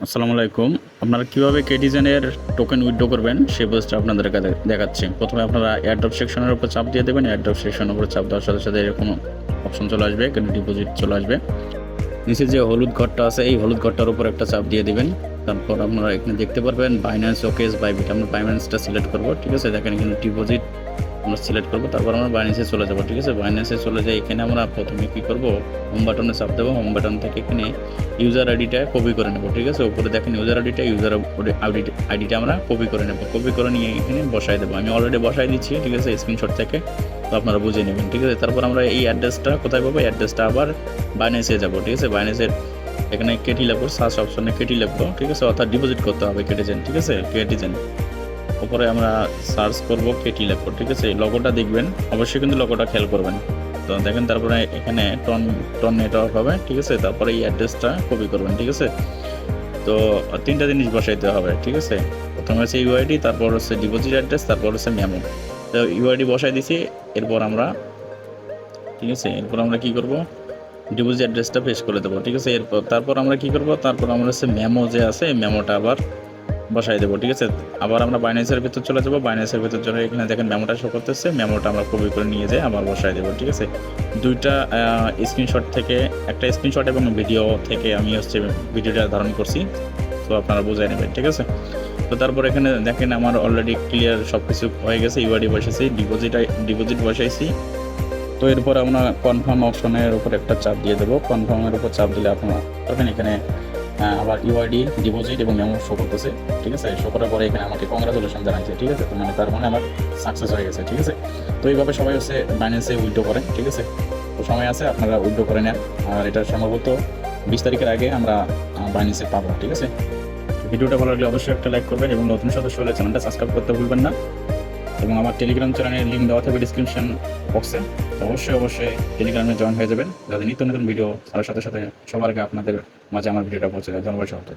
আসসালামু আলাইকুম। আপনারা কিভাবে কেটিজেনের টোকেন উইথড্র করবেন সেই প্রসেসটা আপনাদেরকে দেখাচ্ছি। প্রথমে আপনারা এয়ারড্রপ সেকশনের উপর চাপ দিয়ে দেবেন। এয়ারড্রপ সেকশনের উপর চাপ দেওয়ার সাথে সাথে এরকম অপশন চলে আসবে, এখানে ডিপোজিট চলে আসবে। নিচে যে হলুদ ঘরটা আছে এই হলুদ ঘরটার উপর একটা চাপ দিয়ে দিবেন। তারপর আপনারা এখানে দেখতে পারবেন বাইন্যান্স, ওকেস, বাইবিট। আমরা বাইন্যান্সটা সিলেক্ট করব, ঠিক আছে। দেখেন এখানে ডিপোজিট আমরা সিলেক্ট করবো, তারপর আমরা বাইন্যান্সে চলে যাবো, ঠিক আছে। বাইন্যান্সে চলে যাই, এখানে আমরা প্রথমে কী করবো, হোম বাটনে চাপ দেবো। হোম বাটন থেকে এখানে ইউজার আইডিটা কপি করে নেবো, ঠিক আছে। উপরে দেখেন ইউজার আইডিটা আমরা কপি করে নেবো। কপি করে নিয়ে এখানে বসাই দেবো। আমি অলরেডি বসাই দিচ্ছি, ঠিক আছে, স্ক্রিনশট থেকে। তো আপনারা বুঝে নেবেন, ঠিক আছে। তারপর আমরা এই অ্যাড্রেসটা কোথায় পাবো, অ্যাড্রেসটা আবার বাইন্যান্সে যাবো, ঠিক আছে। বাইন্যান্সের এখানে কেটি লাগবো, সার্চ অপশনে কেটি লাগবো, ঠিক আছে। অর্থাৎ ডিপোজিট করতে হবে কেটিজেন, ঠিক আছে। কেটিজেন উপরে আমরা সার্চ করব কেটি লাগবো, ঠিক আছে। লগোটা দেখবেন, অবশ্যই কিন্তু লগোটা খেয়াল করবেন। তো দেখেন তারপরে এখানে টন নেটওয়ার্ক হবে, ঠিক আছে। তারপরে এই অ্যাড্রেসটা কপি করবেন, ঠিক আছে। তো তিনটা জিনিস বসাইতে হবে, ঠিক আছে। প্রথমে হচ্ছে ইউআইডি, তারপর হচ্ছে ডিপোজিট অ্যাড্রেস, তারপর হচ্ছে মেমো। তো ইউআইডি বসাই দিছি, এরপর আমরা, ঠিক আছে, এরপর আমরা কী করব, ডিপোজিট অ্যাড্রেসটা পেস্ট করে দেবো, ঠিক আছে। তারপর আমরা কী করব, তারপর আমরা হচ্ছে মেমো যে আছে মেমোটা আবার বসাই দেবো, ঠিক আছে। আবার আমরা বাইন্যান্সের ভিতর চলে যাবো। বাইন্যান্সের ভিতর চলে এখানে দেখেন মেমোটা শো করতেছে, মেমোটা আমরা কপি করে নিয়ে যাই আবার বসাই দেবো, ঠিক আছে। দুইটা স্ক্রিনশট থেকে, একটা স্ক্রিনশট এবং ভিডিও থেকে আমি হচ্ছে ভিডিওটা ধারণ করছি। তো আপনারা বুঝে নেবেন, ঠিক আছে। তো তারপর এখানে দেখেন আমার অলরেডি ক্লিয়ার সব কিছু হয়ে গেছে। ইউআইডি বসেছি, ডিপোজিট বসাইছি। তো এরপর আমরা কনফার্ম অপশনের উপর একটা চাপ দিয়ে দেবো। কনফার্মের উপর চাপ দিলে আপনারা তখন এখানে আবার ইউআইডি, ডিপোজিট এবং মেমো শো করতেছে, ঠিক আছে। শো করার পরে এখানে আমাকে কংগ্রাচুলেশন জানাইছে, ঠিক আছে। তো মানে তার মানে আমার সাকসেস হয়ে গেছে, ঠিক আছে। তো এইভাবে সবাই হচ্ছে বাইন্যান্সে উইথড্র করেন, ঠিক আছে। তো সময় আছে, আপনারা উইথড্র করে নেন। আর এটা সম্ভবত 20 তারিখের আগে আমরা বাইন্যান্সে পাবো, ঠিক আছে। ভিডিওটা ভালো লাগলে অবশ্যই একটা লাইক করবেন এবং নতুন সদস্য হলে চ্যানেলটা সাবস্ক্রাইব করতে ভুলবেন না। এবং আমার টেলিগ্রাম চ্যানেলের লিঙ্ক দেওয়া থাকবে ডিসক্রিপশন বক্সে। তো অবশ্যই টেলিগ্রামে জয়েন হয়ে যাবেন, যাতে নিত্য নতুন ভিডিও আর সাথে সাথে সবার আগে আপনাদের মাঝে আমার ভিডিওটা পৌঁছে যায়। ধন্যবাদ সবাইকে।